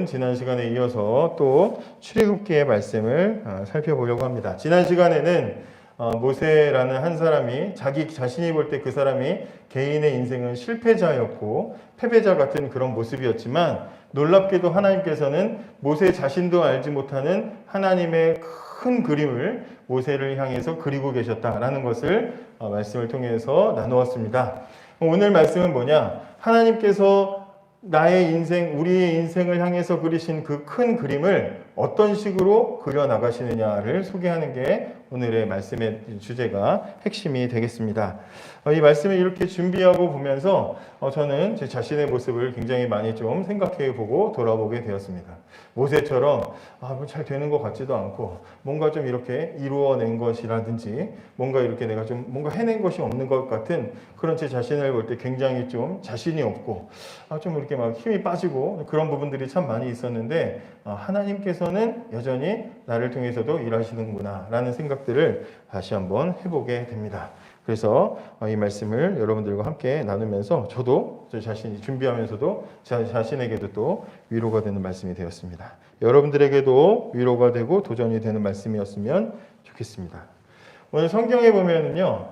지난 시간에 이어서 또 출애굽기의 말씀을 살펴보려고 합니다. 지난 시간에는 모세라는 한 사람이 자기 자신이 볼 때 그 사람이 개인의 인생은 실패자였고 패배자 같은 그런 모습이었지만 놀랍게도 하나님께서는 모세 자신도 알지 못하는 하나님의 큰 그림을 모세를 향해서 그리고 계셨다라는 것을 말씀을 통해서 나누었습니다. 오늘 말씀은 뭐냐? 하나님께서 나의 인생, 우리의 인생을 향해서 그리신 그 큰 그림을 어떤 식으로 그려나가시느냐를 소개하는 게 오늘의 말씀의 주제가 핵심이 되겠습니다. 이 말씀을 이렇게 준비하고 보면서 저는 제 자신의 모습을 굉장히 많이 좀 생각해 보고 돌아보게 되었습니다. 모세처럼 뭐 잘 되는 것 같지도 않고 뭔가 좀 이렇게 이루어낸 것이라든지 뭔가 이렇게 내가 좀 뭔가 해낸 것이 없는 것 같은 그런 제 자신을 볼 때 굉장히 좀 자신이 없고 좀 이렇게 막 힘이 빠지고 그런 부분들이 참 많이 있었는데 하나님께서는 여전히 나를 통해서도 일하시는구나 라는 생각들을 다시 한번 해보게 됩니다. 그래서 이 말씀을 여러분들과 함께 나누면서 저도 저 자신이 준비하면서도 제 자신에게도 또 위로가 되는 말씀이 되었습니다. 여러분들에게도 위로가 되고 도전이 되는 말씀이었으면 좋겠습니다. 오늘 성경에 보면은요,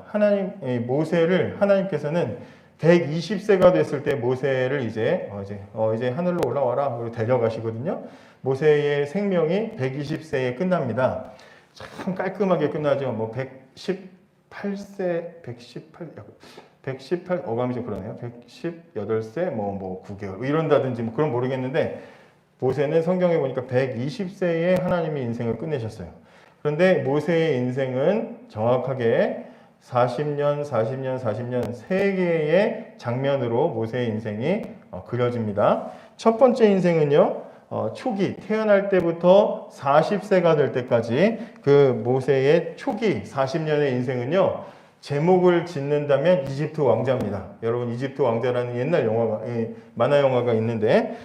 모세를 하나님께서는 120세가 됐을 때 모세를 이제 하늘로 올라와라 그리고 데려가시거든요. 모세의 생명이 120세에 끝납니다. 참 깔끔하게 끝나죠. 118 어감이 좀 그러네요. 118세 9개월 이런다든지 그런 모르겠는데 모세는 성경에 보니까 120세에 하나님의 인생을 끝내셨어요. 그런데 모세의 인생은 정확하게 40년 세 개의 장면으로 모세의 인생이 그려집니다. 첫 번째 인생은요. 초기 태어날 때부터 40세가 될 때까지 그 모세의 초기 40년의 인생은요. 제목을 짓는다면 이집트 왕자입니다. 여러분 이집트 왕자라는 옛날 만화 영화가 있는데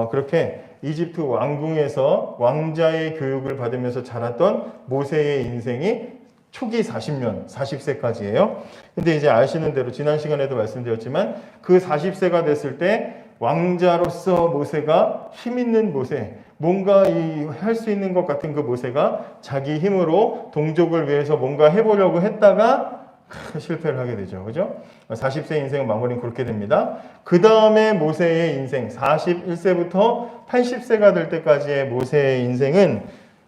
그렇게 이집트 왕궁에서 왕자의 교육을 받으면서 자랐던 모세의 인생이 초기 40세까지예요. 근데 이제 아시는 대로 지난 시간에도 말씀드렸지만 그 40세가 됐을 때 왕자로서 모세가 힘 있는 모세, 뭔가 할 수 있는 것 같은 그 모세가 자기 힘으로 동족을 위해서 뭔가 해보려고 했다가 실패를 하게 되죠. 그죠? 40세 인생의 마무리는 그렇게 됩니다. 그 다음에 모세의 인생, 41세부터 80세가 될 때까지의 모세의 인생은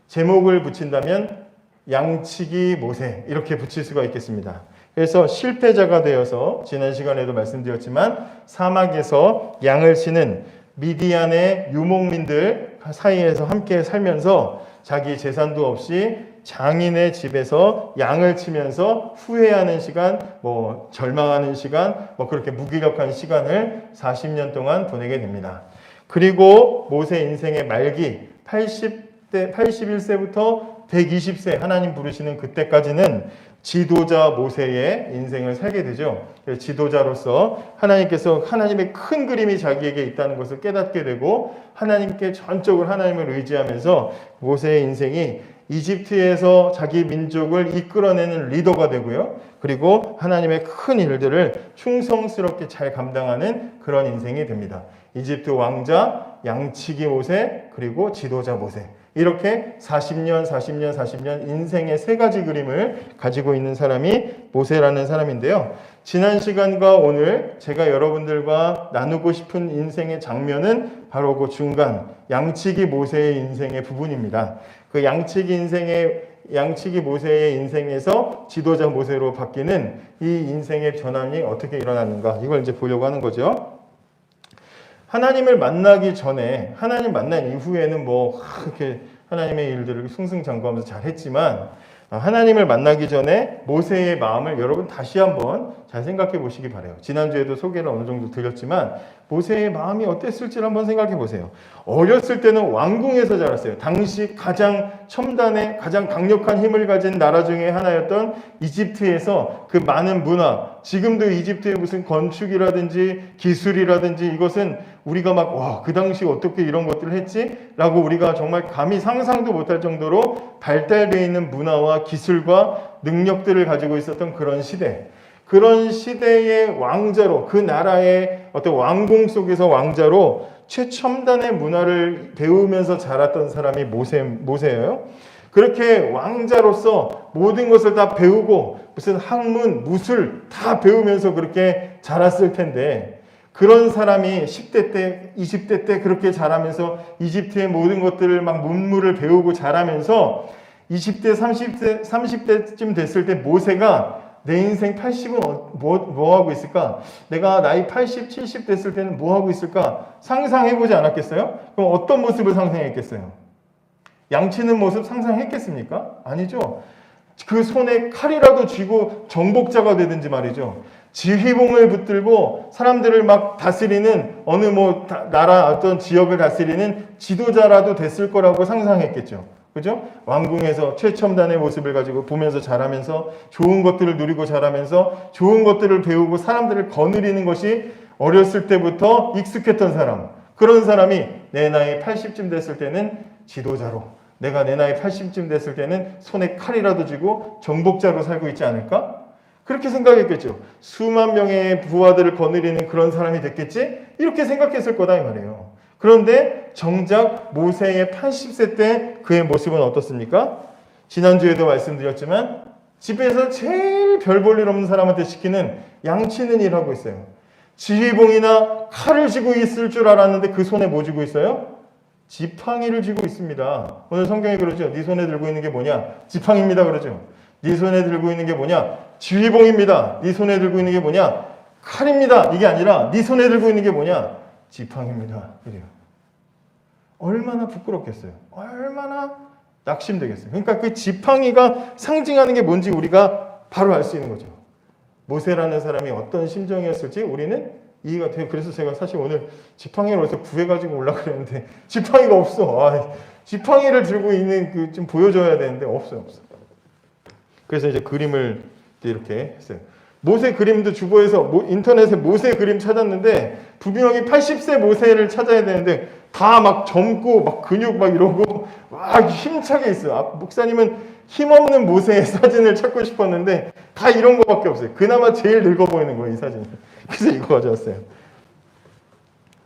제목을 붙인다면 양치기 모세 이렇게 붙일 수가 있겠습니다. 그래서 실패자가 되어서 지난 시간에도 말씀드렸지만 사막에서 양을 치는 미디안의 유목민들 사이에서 함께 살면서 자기 재산도 없이 장인의 집에서 양을 치면서 후회하는 시간, 절망하는 시간, 그렇게 무기력한 시간을 40년 동안 보내게 됩니다. 그리고 모세 인생의 말기 81세부터 120세 하나님 부르시는 그때까지는 지도자 모세의 인생을 살게 되죠. 지도자로서 하나님께서 하나님의 큰 그림이 자기에게 있다는 것을 깨닫게 되고 하나님께 전적으로 하나님을 의지하면서 모세의 인생이 이집트에서 자기 민족을 이끌어내는 리더가 되고요. 그리고 하나님의 큰 일들을 충성스럽게 잘 감당하는 그런 인생이 됩니다. 이집트 왕자, 양치기 모세, 그리고 지도자 모세. 이렇게 40년 인생의 세 가지 그림을 가지고 있는 사람이 모세라는 사람인데요. 지난 시간과 오늘 제가 여러분들과 나누고 싶은 인생의 장면은 바로 그 중간 양치기 모세의 인생의 부분입니다. 그 양치기 모세의 인생에서 지도자 모세로 바뀌는 이 인생의 전환이 어떻게 일어나는가 이걸 이제 보려고 하는 거죠. 하나님을 만나기 전에 하나님 만난 이후에는 이렇게 하나님의 일들을 승승장구하면서 잘했지만 하나님을 만나기 전에 모세의 마음을 여러분 다시 한번 잘 생각해 보시기 바라요. 지난주에도 소개를 어느 정도 드렸지만 모세의 마음이 어땠을지를 한번 생각해 보세요. 어렸을 때는 왕궁에서 자랐어요. 당시 가장 첨단의 가장 강력한 힘을 가진 나라 중에 하나였던 이집트에서 그 많은 문화, 지금도 이집트의 무슨 건축이라든지 기술이라든지 이것은 우리가 그 당시 어떻게 이런 것들을 했지? 라고 우리가 정말 감히 상상도 못할 정도로 발달되어 있는 문화와 기술과 능력들을 가지고 있었던 그런 시대. 그런 시대의 왕자로 그 나라의 어떤 왕궁 속에서 왕자로 최첨단의 문화를 배우면서 자랐던 사람이 모세예요. 그렇게 왕자로서 모든 것을 다 배우고 무슨 학문, 무술 다 배우면서 그렇게 자랐을 텐데 그런 사람이 10대 때, 20대 때 그렇게 자라면서 이집트의 모든 것들을 막 문물을 배우고 자라면서 20대, 30대쯤 됐을 때 모세가 내 인생 80은 뭐 하고 있을까? 내가 나이 80, 70 됐을 때는 뭐 하고 있을까? 상상해보지 않았겠어요? 그럼 어떤 모습을 상상했겠어요? 양치는 모습 상상했겠습니까? 아니죠. 그 손에 칼이라도 쥐고 정복자가 되든지 말이죠. 지휘봉을 붙들고 사람들을 막 다스리는 어느 나라 어떤 지역을 다스리는 지도자라도 됐을 거라고 상상했겠죠. 그죠? 왕궁에서 최첨단의 모습을 가지고 보면서 자라면서 좋은 것들을 누리고 자라면서 좋은 것들을 배우고 사람들을 거느리는 것이 어렸을 때부터 익숙했던 사람. 그런 사람이 내 나이 80쯤 됐을 때는 지도자로, 내가 내 나이 80쯤 됐을 때는 손에 칼이라도 쥐고 정복자로 살고 있지 않을까? 그렇게 생각했겠죠. 수만 명의 부하들을 거느리는 그런 사람이 됐겠지? 이렇게 생각했을 거다 이 말이에요. 그런데 정작 모세의 80세 때 그의 모습은 어떻습니까? 지난주에도 말씀드렸지만 집에서 제일 별 볼 일 없는 사람한테 시키는 양치는 일 하고 있어요. 지휘봉이나 칼을 쥐고 있을 줄 알았는데 그 손에 뭐 쥐고 있어요? 지팡이를 쥐고 있습니다. 오늘 성경에 그러죠. 네 손에 들고 있는 게 뭐냐? 지팡이입니다 그러죠. 네 손에 들고 있는 게 뭐냐? 지휘봉입니다. 네 손에 들고 있는 게 뭐냐? 칼입니다. 이게 아니라 네 손에 들고 있는 게 뭐냐? 지팡이입니다. 이래요. 얼마나 부끄럽겠어요. 얼마나 낙심되겠어요. 그러니까 그 지팡이가 상징하는 게 뭔지 우리가 바로 알 수 있는 거죠. 모세라는 사람이 어떤 심정이었을지 우리는 이해가 돼요. 그래서 제가 사실 오늘 지팡이를 어디서 구해가지고 올라가 그랬는데 지팡이가 없어. 지팡이를 들고 있는 그 좀 보여줘야 되는데 없어요. 그래서 이제 그림을 이렇게 했어요. 모세 그림도 주보에서 인터넷에 모세 그림 찾았는데 분명히 80세 모세를 찾아야 되는데 다 막 젊고 막 근육 막 이러고 막 힘차게 있어요. 목사님은 힘없는 모세의 사진을 찾고 싶었는데 다 이런 거밖에 없어요. 그나마 제일 늙어 보이는 거예요, 이 사진. 그래서 이거 가져왔어요.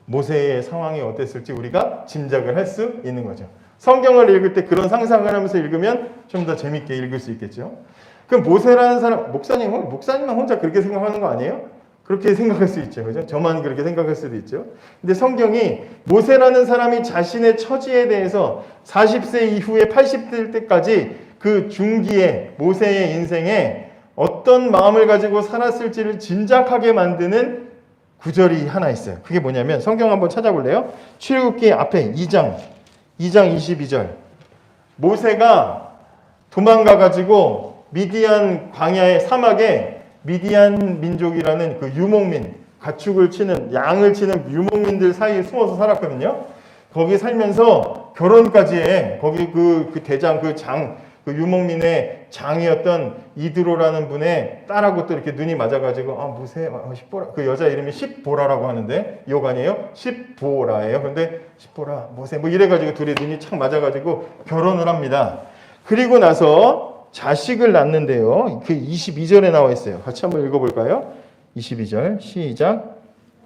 모세의 상황이 어땠을지 우리가 짐작을 할 수 있는 거죠. 성경을 읽을 때 그런 상상을 하면서 읽으면 좀 더 재밌게 읽을 수 있겠죠. 그럼 모세라는 사람, 목사님만 혼자 그렇게 생각하는 거 아니에요? 그렇게 생각할 수 있죠. 그죠? 저만 그렇게 생각할 수도 있죠. 근데 성경이 모세라는 사람이 자신의 처지에 대해서 40세 이후에 80대 때까지 그 중기에 모세의 인생에 어떤 마음을 가지고 살았을지를 짐작하게 만드는 구절이 하나 있어요. 그게 뭐냐면 성경 한번 찾아볼래요? 출애굽기 앞에 2장 22절. 모세가 도망가가지고 미디안 광야의 사막에 미디안 민족이라는 그 유목민, 가축을 치는, 양을 치는 유목민들 사이에 숨어서 살았거든요. 거기 살면서 결혼까지 해. 거기 그 대장, 그 유목민의 장이었던 이드로라는 분의 딸하고 또 이렇게 눈이 맞아가지고, 모세, 십보라. 그 여자 이름이 십보라라고 하는데, 욕 아니에요? 십보라예요. 근데 십보라, 모세, 이래가지고 둘이 눈이 착 맞아가지고 결혼을 합니다. 그리고 나서 자식을 낳는데요. 그 22절에 나와 있어요. 같이 한번 읽어볼까요? 22절 시작.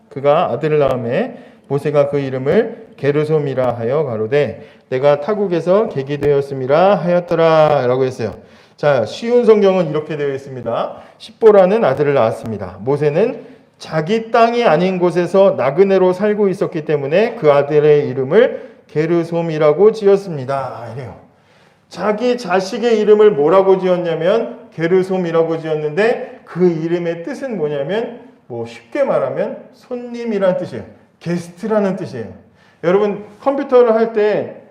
그가 아들을 낳음에 모세가 그 이름을 게르솜이라 하여 가로되 내가 타국에서 객이 되었음이라 하였더라 라고 했어요. 자, 쉬운 성경은 이렇게 되어 있습니다. 십보라는 아들을 낳았습니다. 모세는 자기 땅이 아닌 곳에서 나그네로 살고 있었기 때문에 그 아들의 이름을 게르솜이라고 지었습니다. 이래요. 자기 자식의 이름을 뭐라고 지었냐면 게르솜이라고 지었는데 그 이름의 뜻은 뭐냐면 쉽게 말하면 손님이라는 뜻이에요. 게스트라는 뜻이에요. 여러분 컴퓨터를 할 때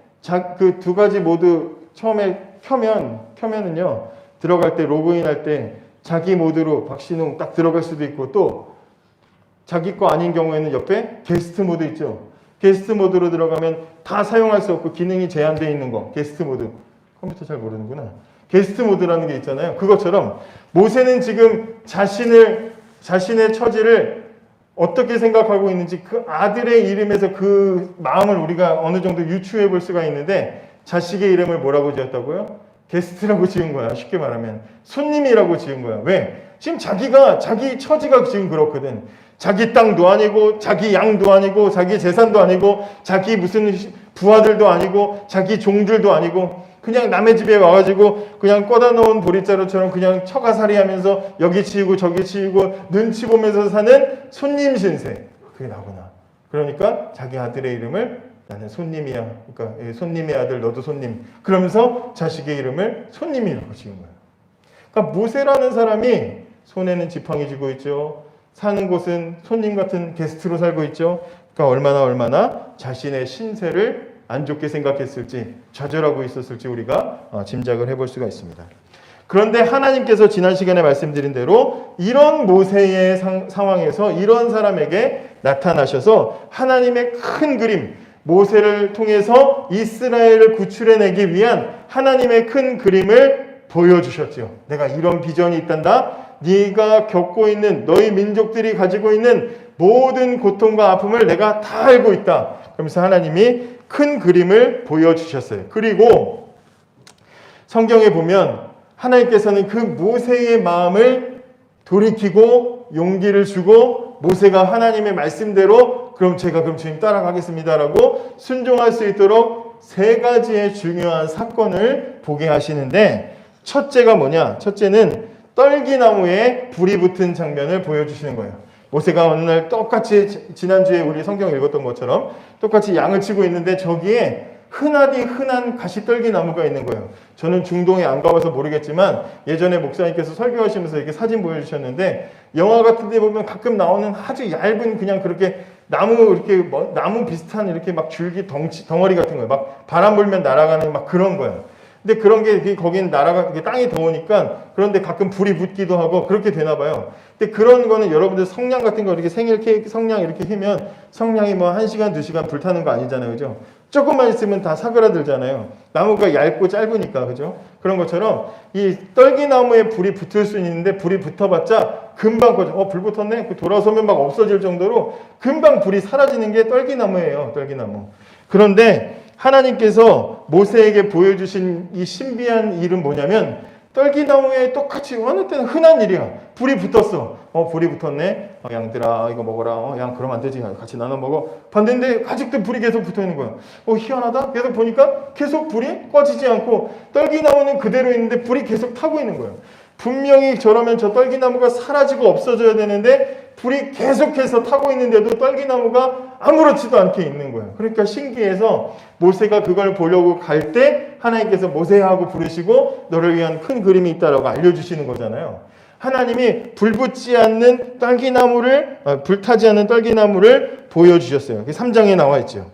그 두 가지 모두 처음에 켜면은요 들어갈 때 로그인할 때 자기 모드로 박신웅 딱 들어갈 수도 있고 또 자기 거 아닌 경우에는 옆에 게스트 모드 있죠. 게스트 모드로 들어가면 다 사용할 수 없고 기능이 제한되어 있는 거 게스트 모드. 컴퓨터 잘 모르는구나. 게스트 모드라는 게 있잖아요. 그것처럼 모세는 지금 자신의 처지를 어떻게 생각하고 있는지 그 아들의 이름에서 그 마음을 우리가 어느 정도 유추해 볼 수가 있는데 자식의 이름을 뭐라고 지었다고요? 게스트라고 지은 거야. 쉽게 말하면 손님이라고 지은 거야. 왜? 지금 자기 처지가 지금 그렇거든. 자기 땅도 아니고 자기 양도 아니고 자기 재산도 아니고 자기 무슨 부하들도 아니고 자기 종들도 아니고 그냥 남의 집에 와가지고 그냥 꺼다 놓은 보릿자루처럼 그냥 처가살이하면서 여기 치우고 저기 치우고 눈치 보면서 사는 손님 신세. 그게 나구나. 그러니까 자기 아들의 이름을 나는 손님이야. 그러니까 손님의 아들 너도 손님. 그러면서 자식의 이름을 손님이라고 지은 거예요. 그러니까 모세라는 사람이 손에는 지팡이 쥐고 있죠. 사는 곳은 손님 같은 게스트로 살고 있죠. 그러니까 얼마나 자신의 신세를 안 좋게 생각했을지 좌절하고 있었을지 우리가 짐작을 해볼 수가 있습니다. 그런데 하나님께서 지난 시간에 말씀드린 대로 이런 모세의 상황에서 이런 사람에게 나타나셔서 하나님의 큰 그림, 모세를 통해서 이스라엘을 구출해내기 위한 하나님의 큰 그림을 보여주셨죠. 내가 이런 비전이 있단다. 네가 겪고 있는 너희 민족들이 가지고 있는 모든 고통과 아픔을 내가 다 알고 있다. 그러면서 하나님이 큰 그림을 보여주셨어요. 그리고 성경에 보면 하나님께서는 그 모세의 마음을 돌이키고 용기를 주고 모세가 하나님의 말씀대로 그럼 주님 따라가겠습니다라고 순종할 수 있도록 세 가지의 중요한 사건을 보게 하시는데 첫째가 뭐냐? 첫째는 떨기나무에 불이 붙은 장면을 보여주시는 거예요. 모세가 어느 날 똑같이 지난주에 우리 성경 읽었던 것처럼 똑같이 양을 치고 있는데 저기에 흔한 가시떨기나무가 있는 거예요. 저는 중동에 안 가봐서 모르겠지만 예전에 목사님께서 설교하시면서 이렇게 사진 보여주셨는데 영화 같은 데 보면 가끔 나오는 아주 얇은 그냥 그렇게 나무 비슷한 이렇게 막 줄기 덩어리 같은 거예요. 막 바람 불면 날아가는 막 그런 거예요. 근데 그런 게 거긴 땅이 더우니까 그런데 가끔 불이 붙기도 하고 그렇게 되나 봐요. 근데 그런 거는 여러분들 성냥 같은 거 이렇게 생일 케이크 성냥 이렇게 하면 성냥이 뭐 1시간, 2시간 불타는 거 아니잖아요. 그죠? 조금만 있으면 다 사그라들잖아요. 나무가 얇고 짧으니까. 그죠? 그런 것처럼 이 떨기나무에 불이 붙을 수 있는데 불이 붙어봤자 금방 꺼져. 불 붙었네? 돌아서면 막 없어질 정도로 금방 불이 사라지는 게 떨기나무예요. 떨기나무. 그런데 하나님께서 모세에게 보여주신 이 신비한 일은 뭐냐면 떨기나무에 똑같이 어느 때는 흔한 일이야. 불이 붙었어. 불이 붙었네. 양들아 이거 먹어라. 양 그러면 안 되지. 같이 나눠 먹어. 봤는데 아직도 불이 계속 붙어 있는 거야. 희한하다. 계속 보니까 계속 불이 꺼지지 않고 떨기나무는 그대로 있는데 불이 계속 타고 있는 거예요. 분명히 저러면 저 떨기나무가 사라지고 없어져야 되는데 불이 계속해서 타고 있는데도 떨기나무가 아무렇지도 않게 있는 거예요. 그러니까 신기해서 모세가 그걸 보려고 갈 때 하나님께서 모세하고 부르시고 너를 위한 큰 그림이 있다라고 알려주시는 거잖아요. 하나님이 불타지 않는 떨기나무를 보여주셨어요. 3장에 나와 있죠.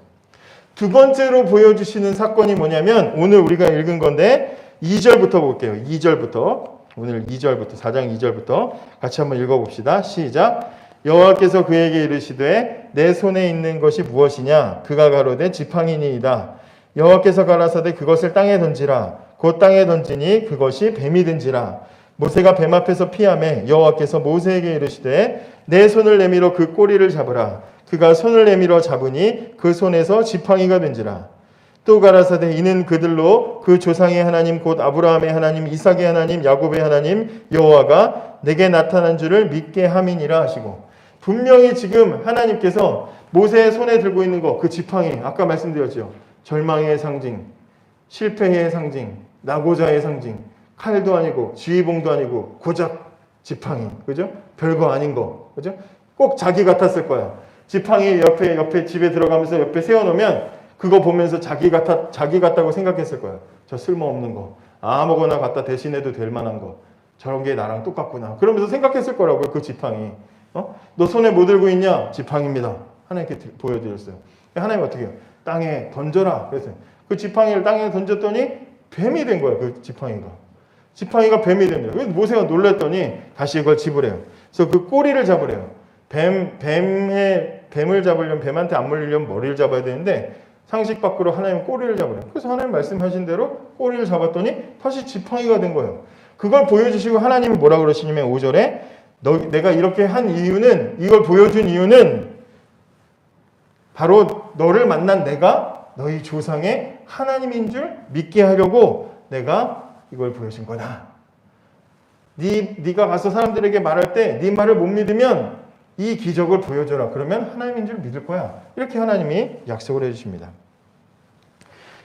두 번째로 보여주시는 사건이 뭐냐면 오늘 우리가 읽은 건데 2절부터 볼게요. 2절부터. 오늘 2절부터 4장 2절부터 같이 한번 읽어봅시다. 시작. 여호와께서 그에게 이르시되 내 손에 있는 것이 무엇이냐? 그가 가로되 지팡이니이다. 여호와께서 가라사대 그것을 땅에 던지라. 곧 땅에 던지니 그것이 뱀이 된지라. 모세가 뱀 앞에서 피하매 여호와께서 모세에게 이르시되 내 손을 내밀어 그 꼬리를 잡으라. 그가 손을 내밀어 잡으니 그 손에서 지팡이가 된지라. 또 가라사대 이는 그들로 그 조상의 하나님 곧 아브라함의 하나님 이삭의 하나님 야곱의 하나님 여호와가 내게 나타난 줄을 믿게 함이니라 하시고 분명히 지금 하나님께서 모세의 손에 들고 있는 거 그 지팡이 아까 말씀드렸죠. 절망의 상징, 실패의 상징, 낙오자의 상징, 칼도 아니고 지휘봉도 아니고 고작 지팡이, 그죠? 별거 아닌 거, 그죠? 꼭 자기 같았을 거야. 지팡이 옆에 집에 들어가면서 옆에 세워놓으면 그거 보면서 자기 같다고 생각했을 거야. 저 쓸모없는 거. 아무거나 갖다 대신해도 될 만한 거. 저런 게 나랑 똑같구나. 그러면서 생각했을 거라고요. 그 지팡이. 너 손에 뭐 들고 있냐? 지팡이입니다. 하나님께 보여드렸어요. 하나님 어떻게 해요? 땅에 던져라. 그래서 그 지팡이를 땅에 던졌더니 뱀이 된 거야. 그 지팡이가. 지팡이가 뱀이 됩니다. 그래서 모세가 놀랐더니 다시 이걸 집으래요. 그래서 그 꼬리를 잡으래요. 뱀을 잡으려면 뱀한테 안 물리려면 머리를 잡아야 되는데 상식 밖으로 하나님 꼬리를 잡으래요. 그래서 하나님 말씀하신 대로 꼬리를 잡았더니 다시 지팡이가 된 거예요. 그걸 보여주시고 하나님이 뭐라 그러시냐면 5절에 내가 이렇게 한 이유는 이걸 보여준 이유는 바로 너를 만난 내가 너희 조상의 하나님인 줄 믿게 하려고 내가 이걸 보여준 거다. 네가 가서 사람들에게 말할 때 네 말을 못 믿으면 이 기적을 보여줘라. 그러면 하나님인 줄 믿을 거야. 이렇게 하나님이 약속을 해주십니다.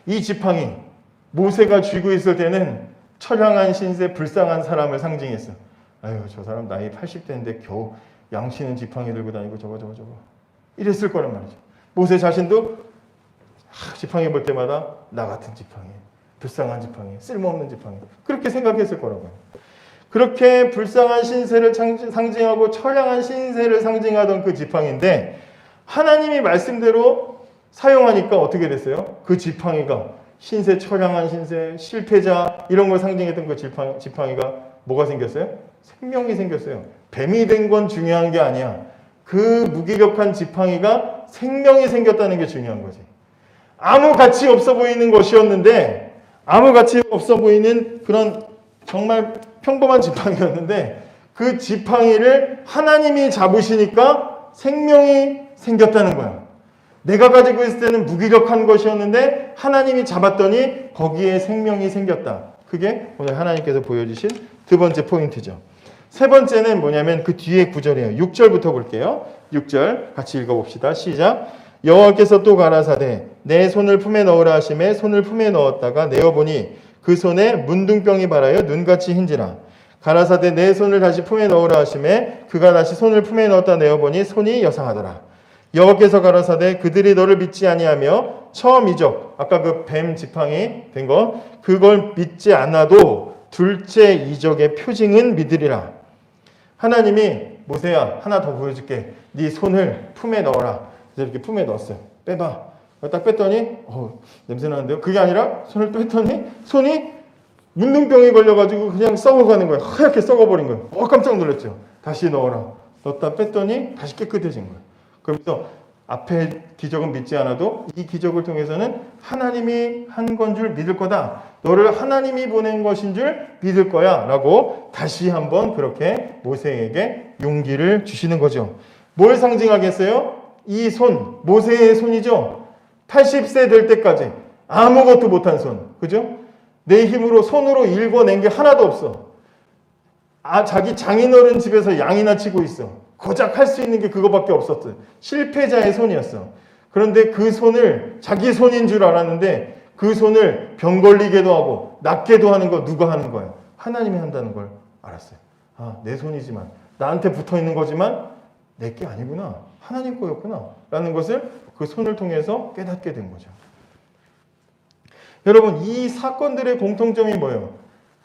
이 지팡이, 모세가 쥐고 있을 때는 처량한 신세, 불쌍한 사람을 상징했어. 아유, 저 사람 나이 80대인데 겨우 양치는 지팡이 들고 다니고 저거 이랬을 거란 말이죠. 모세 자신도 지팡이 볼 때마다 나 같은 지팡이, 불쌍한 지팡이, 쓸모없는 지팡이, 그렇게 생각했을 거라고요. 그렇게 불쌍한 신세를 상징하고 처량한 신세를 상징하던 그 지팡이인데 하나님이 말씀대로 사용하니까 어떻게 됐어요? 그 지팡이가 신세, 처량한 신세, 실패자 이런 걸 상징했던 그 지팡이가 뭐가 생겼어요? 생명이 생겼어요. 뱀이 된 건 중요한 게 아니야. 그 무기력한 지팡이가 생명이 생겼다는 게 중요한 거지. 아무 가치 없어 보이는 것이었는데, 아무 가치 없어 보이는 그런 정말 평범한 지팡이였는데 그 지팡이를 하나님이 잡으시니까 생명이 생겼다는 거야. 내가 가지고 있을 때는 무기력한 것이었는데 하나님이 잡았더니 거기에 생명이 생겼다. 그게 오늘 하나님께서 보여주신 두 번째 포인트죠. 세 번째는 뭐냐면 그 뒤에 구절이에요. 6절부터 볼게요. 6절 같이 읽어봅시다. 시작. 여호와께서 또 가라사대 내 손을 품에 넣으라 하시매 손을 품에 넣었다가 내어보니 그 손에 문둥병이 발하여 눈같이 흰지라. 가라사대 내 손을 다시 품에 넣으라 하시매 그가 다시 손을 품에 넣었다 내어보니 손이 여상하더라. 여호와께서 가라사대 그들이 너를 믿지 아니하며 처음 이적, 아까 그 뱀 지팡이 된 거, 그걸 믿지 않아도 둘째 이적의 표징은 믿으리라. 하나님이 모세야 하나 더 보여줄게. 네 손을 품에 넣어라. 그래서 이렇게 품에 넣었어요. 빼봐. 딱 뺐더니 냄새 나는데요. 그게 아니라 손을 뺐더니 손이 문둥병이 걸려가지고 그냥 썩어가는 거예요. 하얗게 썩어버린 거예요. 깜짝 놀랐죠. 다시 넣어라. 넣었다 뺐더니 다시 깨끗해진 거예요. 그러면서 앞에 기적은 믿지 않아도 이 기적을 통해서는 하나님이 한 건 줄 믿을 거다. 너를 하나님이 보낸 것인 줄 믿을 거야. 라고 다시 한번 그렇게 모세에게 용기를 주시는 거죠. 뭘 상징하겠어요? 이 손, 모세의 손이죠. 80세 될 때까지 아무것도 못한 손. 그죠? 내 힘으로 손으로 일궈낸 게 하나도 없어. 자기 장인어른 집에서 양이나 치고 있어. 고작 할 수 있는 게 그거밖에 없었어요. 실패자의 손이었어. 그런데 그 손을 자기 손인 줄 알았는데 그 손을 병 걸리게도 하고 낫게도 하는 거 누가 하는 거예요? 하나님이 한다는 걸 알았어요. 내 손이지만 나한테 붙어 있는 거지만 내 게 아니구나. 하나님 거였구나. 라는 것을 그 손을 통해서 깨닫게 된 거죠. 여러분, 이 사건들의 공통점이 뭐예요?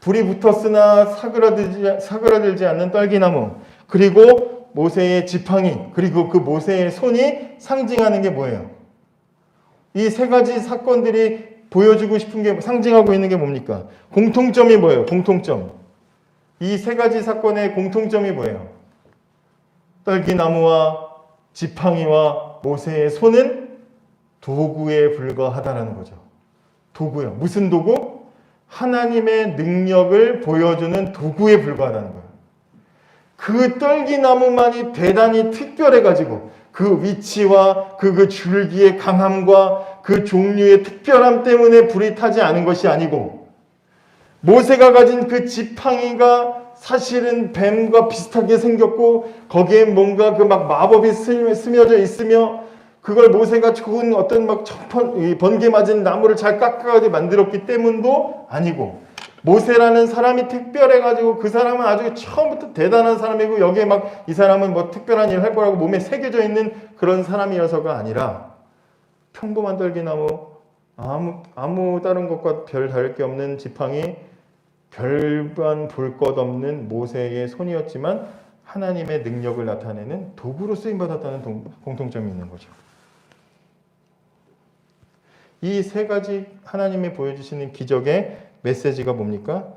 불이 붙었으나 사그라들지 않는 떨기나무, 그리고 모세의 지팡이, 그리고 그 모세의 손이 상징하는 게 뭐예요? 이 세 가지 사건들이 보여주고 싶은 게, 상징하고 있는 게 뭡니까? 공통점이 뭐예요? 공통점. 이 세 가지 사건의 공통점이 뭐예요? 떨기나무와 지팡이와 모세의 손은 도구에 불과하다라는 거죠. 도구요. 무슨 도구? 하나님의 능력을 보여주는 도구에 불과하다는 거예요. 그 떨기나무만이 대단히 특별해가지고 그 위치와 그 줄기의 강함과 그 종류의 특별함 때문에 불이 타지 않은 것이 아니고 모세가 가진 그 지팡이가 사실은 뱀과 비슷하게 생겼고 거기에 뭔가 그 막 마법이 스며져 있으며 그걸 모세가 좋은 어떤 막 번개 맞은 나무를 잘 깎아가지고 만들었기 때문도 아니고 모세라는 사람이 특별해가지고 그 사람은 아주 처음부터 대단한 사람이고 여기에 막 이 사람은 뭐 특별한 일을 할 거라고 몸에 새겨져 있는 그런 사람이어서가 아니라 평범한 떨기나무 아무 다른 것과 별 다를 게 없는 지팡이 별반 볼 것 없는 모세의 손이었지만 하나님의 능력을 나타내는 도구로 쓰임받았다는 공통점이 있는 거죠. 이 세 가지 하나님이 보여주시는 기적의 메시지가 뭡니까?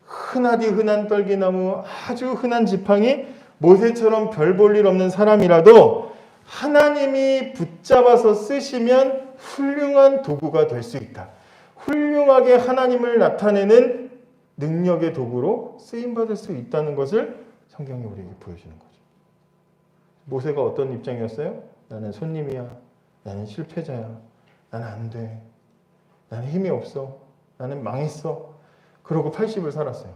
흔하디 흔한 떨기나무, 아주 흔한 지팡이, 모세처럼 별 볼 일 없는 사람이라도 하나님이 붙잡아서 쓰시면 훌륭한 도구가 될 수 있다. 훌륭하게 하나님을 나타내는 능력의 도구로 쓰임받을 수 있다는 것을 성경이 우리에게 보여주는 거죠. 모세가 어떤 입장이었어요? 나는 손님이야. 나는 실패자야. 나는 안 돼. 나는 힘이 없어. 나는 망했어. 그러고 80을 살았어요.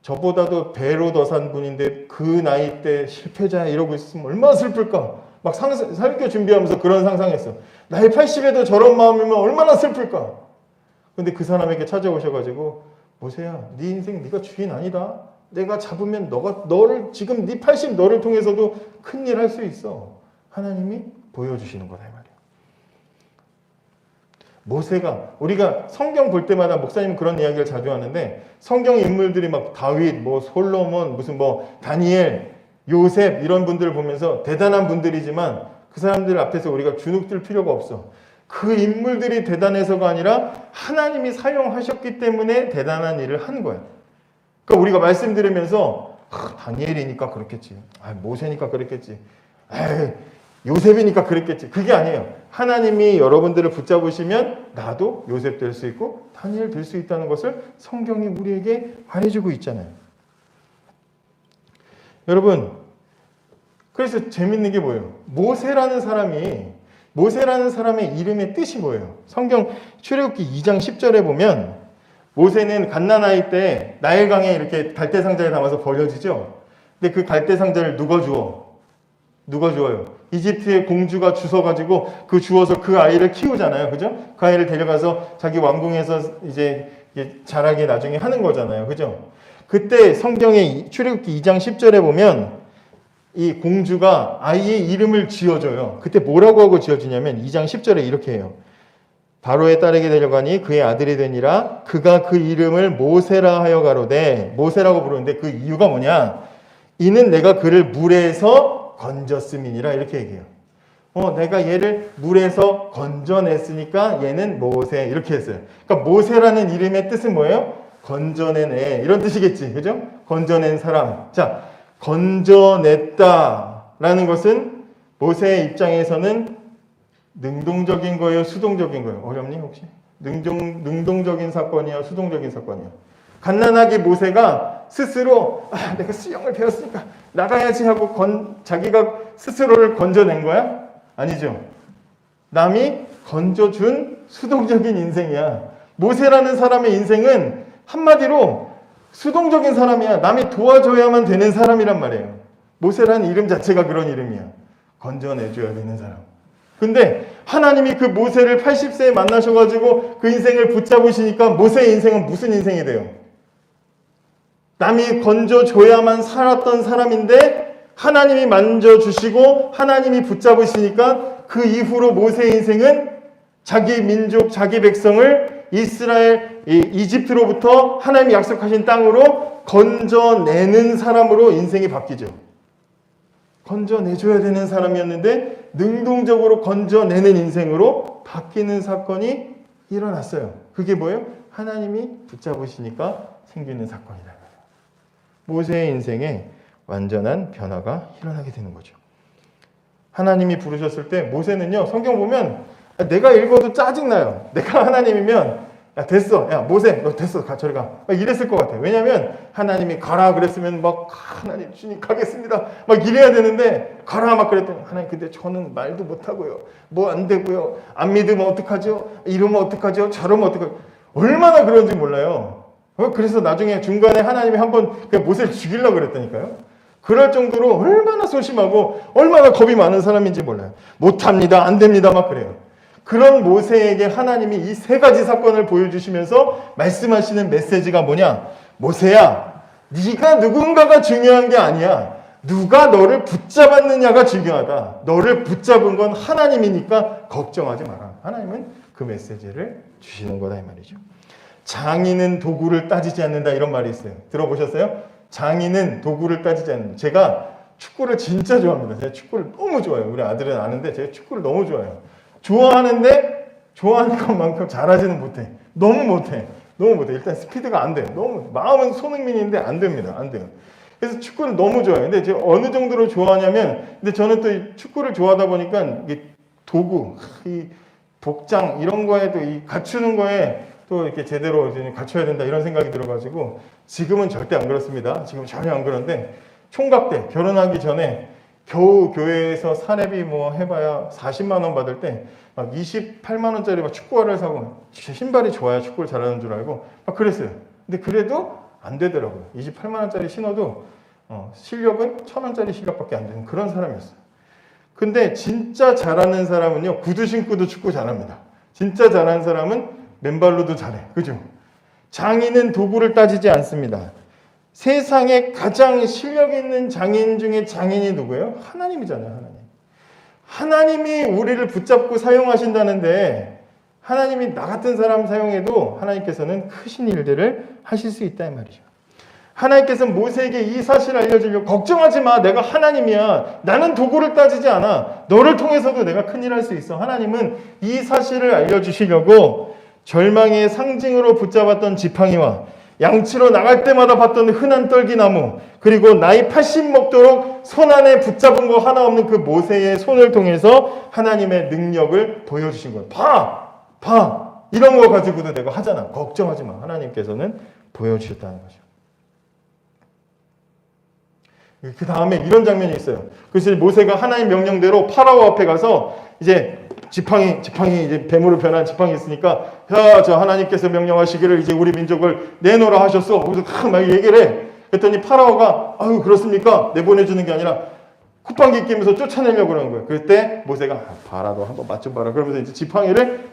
저보다도 배로 더 산 분인데 그 나이 때 실패자 이러고 있으면 얼마나 슬플까? 막 설교 준비하면서 그런 상상했어. 나이 80에도 저런 마음이면 얼마나 슬플까? 근데 그 사람에게 찾아오셔가지고 모세야, 네 인생 네가 주인 아니다. 내가 잡으면 너를 지금 네 80 너를 통해서도 큰일 할 수 있어. 하나님이 보여주시는 거다 이 말이야. 모세가 우리가 성경 볼 때마다 목사님은 그런 이야기를 자주 하는데 성경 인물들이 막 다윗, 뭐 솔로몬, 무슨 뭐 다니엘, 요셉 이런 분들을 보면서 대단한 분들이지만 그 사람들 앞에서 우리가 주눅들 필요가 없어. 그 인물들이 대단해서가 아니라 하나님이 사용하셨기 때문에 대단한 일을 한 거야. 그러니까 우리가 말씀 들으면서 다니엘이니까 그렇겠지. 모세니까 그랬겠지. 요셉이니까 그랬겠지. 그게 아니에요. 하나님이 여러분들을 붙잡으시면 나도 요셉 될 수 있고 다니엘 될 수 있다는 것을 성경이 우리에게 말해주고 있잖아요. 여러분, 그래서 재밌는 게 뭐예요? 모세라는 사람의 이름의 뜻이 뭐예요? 성경 출애굽기 2장 10절에 보면 모세는 갓난아이 때 나일강에 이렇게 갈대상자에 담아서 버려지죠. 근데 그 갈대상자를 누가 주어요? 이집트의 공주가 주워가지고 주워서 그 아이를 키우잖아요. 그죠? 그 아이를 데려가서 자기 왕궁에서 이제 자라게 나중에 하는 거잖아요. 그죠? 그때 성경의 출애굽기 2장 10절에 보면 이 공주가 아이의 이름을 지어줘요. 그때 뭐라고 하고 지어주냐면 2장 10절에 이렇게 해요. 바로의 딸에게 데려가니 그의 아들이 되니라. 그가 그 이름을 모세라 하여 가로되, 모세라고 부르는데 그 이유가 뭐냐? 이는 내가 그를 물에서 건졌음이니라 이렇게 얘기해요. 내가 얘를 물에서 건져냈으니까 얘는 모세 이렇게 했어요. 그러니까 모세라는 이름의 뜻은 뭐예요? 건져낸 애 이런 뜻이겠지. 그죠? 건져낸 사람. 자, 건져냈다라는 것은 모세의 입장에서는 능동적인 거예요? 수동적인 거예요? 어렵니 혹시? 능동적인 사건이야? 수동적인 사건이야? 갓난아기 모세가 스스로 내가 수영을 배웠으니까 나가야지 하고 자기가 스스로를 건져낸 거야? 아니죠. 남이 건져준 수동적인 인생이야. 모세라는 사람의 인생은 한마디로 수동적인 사람이야. 남이 도와줘야만 되는 사람이란 말이에요. 모세라는 이름 자체가 그런 이름이야. 건져내줘야 되는 사람. 근데 하나님이 그 모세를 80세에 만나셔가지고 그 인생을 붙잡으시니까 모세의 인생은 무슨 인생이 돼요? 남이 건져줘야만 살았던 사람인데 하나님이 만져주시고 하나님이 붙잡으시니까 그 이후로 모세의 인생은 자기 민족, 자기 백성을 이집트로부터 하나님이 약속하신 땅으로 건져내는 사람으로 인생이 바뀌죠. 건져내줘야 되는 사람이었는데 능동적으로 건져내는 인생으로 바뀌는 사건이 일어났어요. 그게 뭐예요? 하나님이 붙잡으시니까 생기는 사건이다. 모세의 인생에 완전한 변화가 일어나게 되는 거죠. 하나님이 부르셨을 때 모세는요, 성경 보면 내가 읽어도 짜증나요. 내가 하나님이면 야 됐어, 야 모세 너 됐어, 저리 가, 막 이랬을 것 같아요. 왜냐하면 하나님이 가라 그랬으면 막 하나님 주님 가겠습니다 막 이래야 되는데 가라 막 그랬더니 하나님 근데 저는 말도 못하고요, 뭐 안 되고요, 안 믿으면 어떡하죠, 이러면 어떡하죠, 저러면 어떡하죠. 얼마나 그런지 몰라요. 그래서 나중에 중간에 하나님이 한번 그냥 모세를 죽이려고 그랬다니까요. 그럴 정도로 얼마나 소심하고 얼마나 겁이 많은 사람인지 몰라요. 못합니다, 안 됩니다 막 그래요. 그런 모세에게 하나님이 이 세 가지 사건을 보여주시면서 말씀하시는 메시지가 뭐냐? 모세야, 네가 누군가가 중요한 게 아니야. 누가 너를 붙잡았느냐가 중요하다. 너를 붙잡은 건 하나님이니까 걱정하지 마라. 하나님은 그 메시지를 주시는 거다 이 말이죠. 장인은 도구를 따지지 않는다 이런 말이 있어요. 들어보셨어요? 장인은 도구를 따지지 않는다. 제가 축구를 진짜 좋아합니다. 제가 축구를 너무 좋아해요. 우리 아들은 아는데 제가 축구를 너무 좋아해요. 좋아하는데 좋아하는 것만큼 잘하지는 못해. 너무 못해. 일단 스피드가 안 돼요. 너무 마음은 손흥민인데 안 됩니다. 안 돼요. 그래서 축구를 너무 좋아해요. 근데 제가 어느 정도로 좋아하냐면, 근데 저는 또 이 축구를 좋아하다 보니까 이게 도구, 이 복장 이런 거에도 이 갖추는 거에 또 이렇게 제대로 갖춰야 된다 이런 생각이 들어가지고 지금은 절대 안 그렇습니다. 지금 전혀 안 그런데 총각 때 결혼하기 전에 겨우 교회에서 사례비 뭐 해봐야 40만 원 받을 때 막 28만 원짜리 막 축구화를 사고 신발이 좋아야 축구를 잘하는 줄 알고 막 그랬어요. 근데 그래도 안 되더라고요. 28만 원짜리 신어도 실력은 1,000원짜리 실력밖에 안 되는 그런 사람이었어요. 근데 진짜 잘하는 사람은요, 구두 신고도 축구 잘합니다. 진짜 잘하는 사람은 맨발로도 잘해. 그죠? 장인은 도구를 따지지 않습니다. 세상에 가장 실력 있는 장인 중에 장인이 누구예요? 하나님이잖아요, 하나님. 하나님이 우리를 붙잡고 사용하신다는데, 하나님이 나 같은 사람 사용해도 하나님께서는 크신 일들을 하실 수 있다 이 말이죠. 하나님께서는 모세에게 이 사실을 알려주려고, 걱정하지 마, 내가 하나님이야, 나는 도구를 따지지 않아, 너를 통해서도 내가 큰일 할 수 있어. 하나님은 이 사실을 알려주시려고 절망의 상징으로 붙잡았던 지팡이와 양치로 나갈 때마다 봤던 흔한 떨기나무, 그리고 나이 80 먹도록 손 안에 붙잡은 거 하나 없는 그 모세의 손을 통해서 하나님의 능력을 보여주신 거예요. 봐, 이런 거 가지고도 내가 하잖아, 걱정하지 마. 하나님께서는 보여주셨다는 거죠. 그 다음에 이런 장면이 있어요. 그래서 모세가 하나님 명령대로 파라오 앞에 가서 이제 지팡이 이제 뱀으로 변한 지팡이 있으니까, 야, 저 하나님께서 명령하시기를 이제 우리 민족을 내놓으라 하셨어. 그래서 막 얘기를 해. 그랬더니 파라오가, 아유, 그렇습니까? 내보내주는 게 아니라 콧방귀 끼면서 쫓아내려고 그러는 거예요. 그때 모세가, 봐라, 너 한번 맛 좀 봐라. 그러면서 이제 지팡이를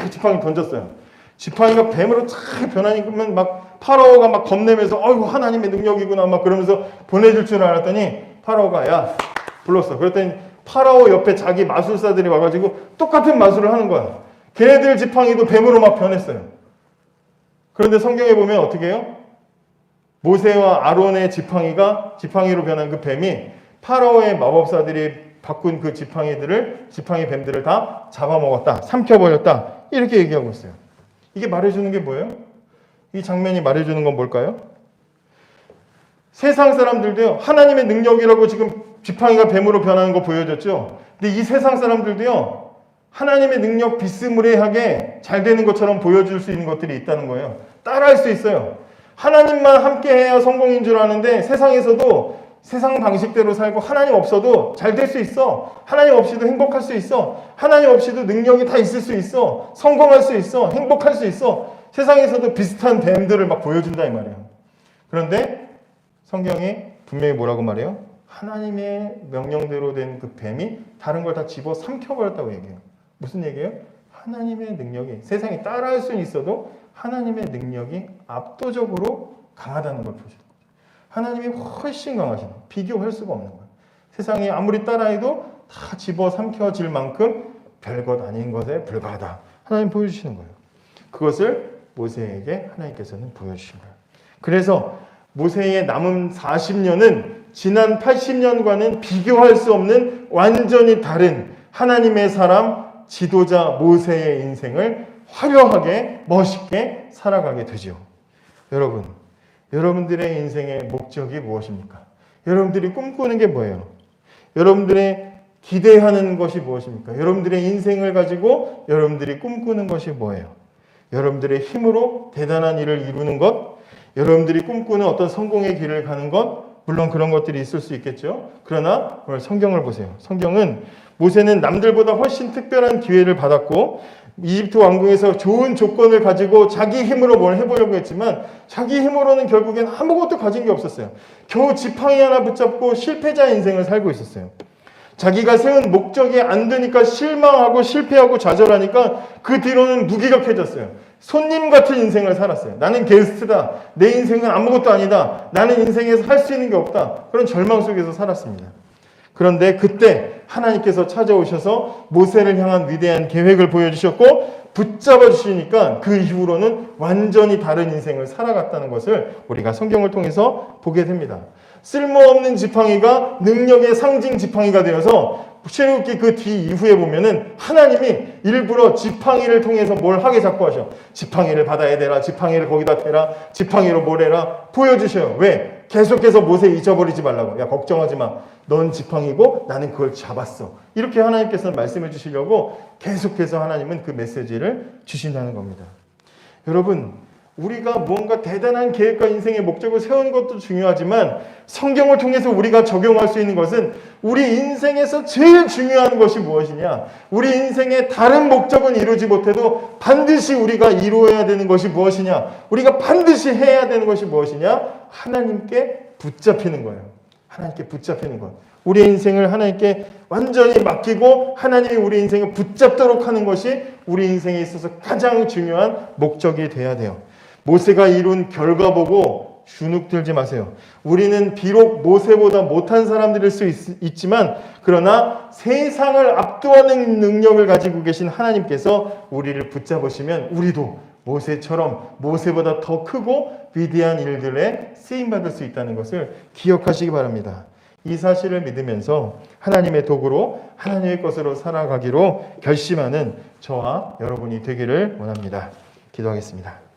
지팡이 던졌어요. 지팡이가 뱀으로 쫙 변하니까 막 파라오가 막 겁내면서, 아이고, 하나님의 능력이구나 막 그러면서 보내줄 줄 알았더니 파라오가, 야, 불렀어. 그랬더니 파라오 옆에 자기 마술사들이 와가지고 똑같은 마술을 하는 거야. 걔네들 지팡이도 뱀으로 막 변했어요. 그런데 성경에 보면 어떻게 해요? 모세와 아론의 지팡이로 변한 그 뱀이 파라오의 마법사들이 바꾼 그 지팡이 뱀들을 다 잡아먹었다, 삼켜버렸다, 이렇게 얘기하고 있어요. 이게 말해주는 게 뭐예요? 이 장면이 말해주는 건 뭘까요? 세상 사람들도요, 하나님의 능력이라고 지금 지팡이가 뱀으로 변하는 거 보여줬죠? 근데 이 세상 사람들도요, 하나님의 능력 비스무리하게 잘 되는 것처럼 보여줄 수 있는 것들이 있다는 거예요. 따라할 수 있어요. 하나님만 함께 해야 성공인 줄 아는데 세상에서도 세상 방식대로 살고 하나님 없어도 잘 될 수 있어. 하나님 없이도 행복할 수 있어. 하나님 없이도 능력이 다 있을 수 있어. 성공할 수 있어. 행복할 수 있어. 세상에서도 비슷한 뱀들을 막 보여준다 이 말이에요. 그런데 성경이 분명히 뭐라고 말해요? 하나님의 명령대로 된 그 뱀이 다른 걸 다 집어 삼켜버렸다고 얘기해요. 무슨 얘기예요? 하나님의 능력이 세상에 따라할 수는 있어도 하나님의 능력이 압도적으로 강하다는 걸 보여줘요. 하나님이 훨씬 강하신, 비교할 수가 없는 거예요. 세상이 아무리 따라해도 다 집어 삼켜질 만큼 별것 아닌 것에 불과하다. 하나님 보여주시는 거예요. 그것을 모세에게 하나님께서는 보여주신 거예요. 그래서 모세의 남은 40년은 지난 80년과는 비교할 수 없는 완전히 다른 하나님의 사람, 지도자 모세의 인생을 화려하게, 멋있게 살아가게 되죠. 여러분들의 인생의 목적이 무엇입니까? 여러분들이 꿈꾸는 게 뭐예요? 여러분들의 기대하는 것이 무엇입니까? 여러분들의 인생을 가지고 여러분들이 꿈꾸는 것이 뭐예요? 여러분들의 힘으로 대단한 일을 이루는 것, 여러분들이 꿈꾸는 어떤 성공의 길을 가는 것, 물론 그런 것들이 있을 수 있겠죠. 그러나 오늘 성경을 보세요. 성경은 모세는 남들보다 훨씬 특별한 기회를 받았고 이집트 왕궁에서 좋은 조건을 가지고 자기 힘으로 뭘 해보려고 했지만 자기 힘으로는 결국엔 아무것도 가진 게 없었어요. 겨우 지팡이 하나 붙잡고 실패자 인생을 살고 있었어요. 자기가 세운 목적이 안 되니까 실망하고 실패하고 좌절하니까 그 뒤로는 무기력해졌어요. 손님 같은 인생을 살았어요. 나는 게스트다. 내 인생은 아무것도 아니다. 나는 인생에서 할 수 있는 게 없다. 그런 절망 속에서 살았습니다. 그런데 그때 하나님께서 찾아오셔서 모세를 향한 위대한 계획을 보여주셨고 붙잡아 주시니까 그 이후로는 완전히 다른 인생을 살아갔다는 것을 우리가 성경을 통해서 보게 됩니다. 쓸모없는 지팡이가 능력의 상징 지팡이가 되어서 출애굽기 그 뒤 이후에 보면은 하나님이 일부러 지팡이를 통해서 뭘 하게 자꾸 하셔. 지팡이를 바다에 대라, 지팡이를 거기다 대라, 지팡이로 뭘 해라 보여주셔요. 왜? 계속해서 모세 잊어버리지 말라고. 야, 걱정하지 마. 넌 지팡이고 나는 그걸 잡았어. 이렇게 하나님께서는 말씀해 주시려고 계속해서 하나님은 그 메시지를 주신다는 겁니다. 여러분, 우리가 무언가 대단한 계획과 인생의 목적을 세우는 것도 중요하지만 성경을 통해서 우리가 적용할 수 있는 것은 우리 인생에서 제일 중요한 것이 무엇이냐? 우리 인생의 다른 목적은 이루지 못해도 반드시 우리가 이루어야 되는 것이 무엇이냐? 우리가 반드시 해야 되는 것이 무엇이냐? 하나님께 붙잡히는 거예요. 하나님께 붙잡히는 것. 우리 인생을 하나님께 완전히 맡기고 하나님이 우리 인생을 붙잡도록 하는 것이 우리 인생에 있어서 가장 중요한 목적이 돼야 돼요. 모세가 이룬 결과 보고 주눅들지 마세요. 우리는 비록 모세보다 못한 사람들일 수 있지만 그러나 세상을 압도하는 능력을 가지고 계신 하나님께서 우리를 붙잡으시면 우리도 모세처럼 모세보다 더 크고 위대한 일들에 쓰임받을 수 있다는 것을 기억하시기 바랍니다. 이 사실을 믿으면서 하나님의 도구로 하나님의 것으로 살아가기로 결심하는 저와 여러분이 되기를 원합니다. 기도하겠습니다.